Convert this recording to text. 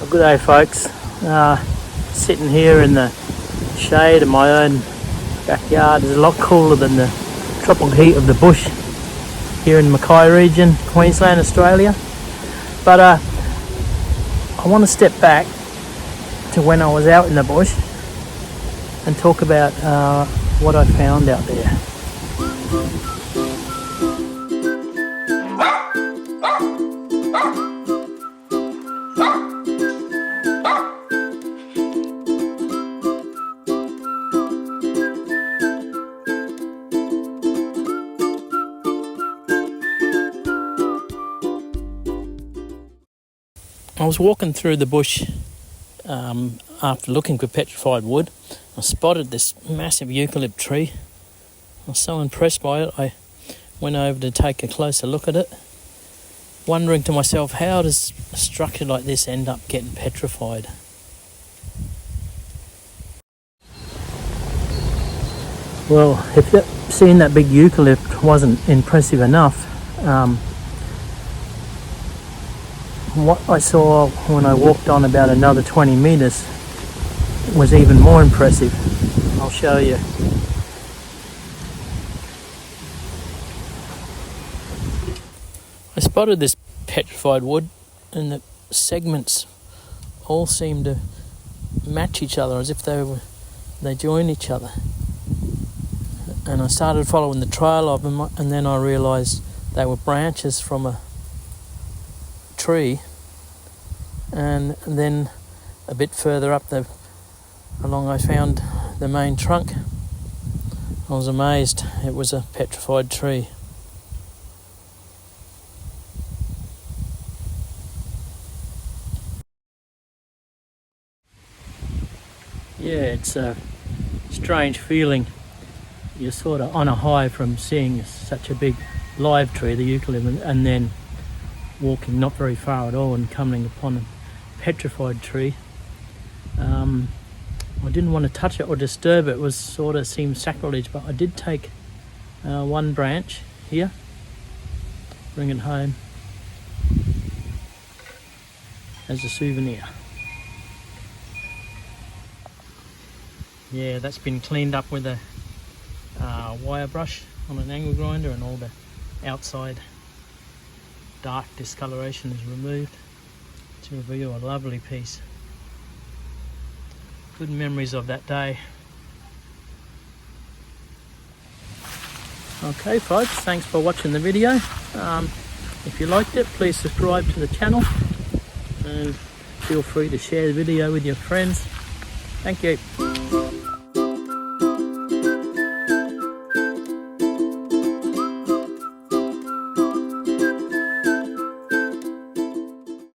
Good day, folks. Sitting here in the shade of my own backyard is a lot cooler than the tropical heat of the bush here in Mackay region, Queensland, Australia. But I want to step back to when I was out in the bush and talk about what I found out there. I was walking through the bush after looking for petrified wood. I spotted this massive eucalypt tree. I was so impressed by it, I went over to take a closer look at it, wondering to myself, how does a structure like this end up getting petrified? Well, if seeing that big eucalypt wasn't impressive enough, what I saw when I walked on about another 20 metres was even more impressive. I'll show you. I spotted this petrified wood and the segments all seemed to match each other as if they join each other. And I started following the trail of them, and then I realised they were branches from a tree, and then a bit further up along I found the main trunk. I was amazed. It was a petrified tree. Yeah, it's a strange feeling. You're sort of on a high from seeing such a big live tree, the eucalypt, and then walking not very far at all and coming upon a petrified tree. I didn't want to touch it or disturb it. It was sort of seemed sacrilege, but I did take one branch here, bring it home as a souvenir. Yeah, that's been cleaned up with a wire brush on an angle grinder, and all the outside dark discoloration is removed to reveal a lovely piece. Good memories of that day. Okay folks, thanks for watching the video. If you liked it, please subscribe to the channel and feel free to share the video with your friends. Thank you.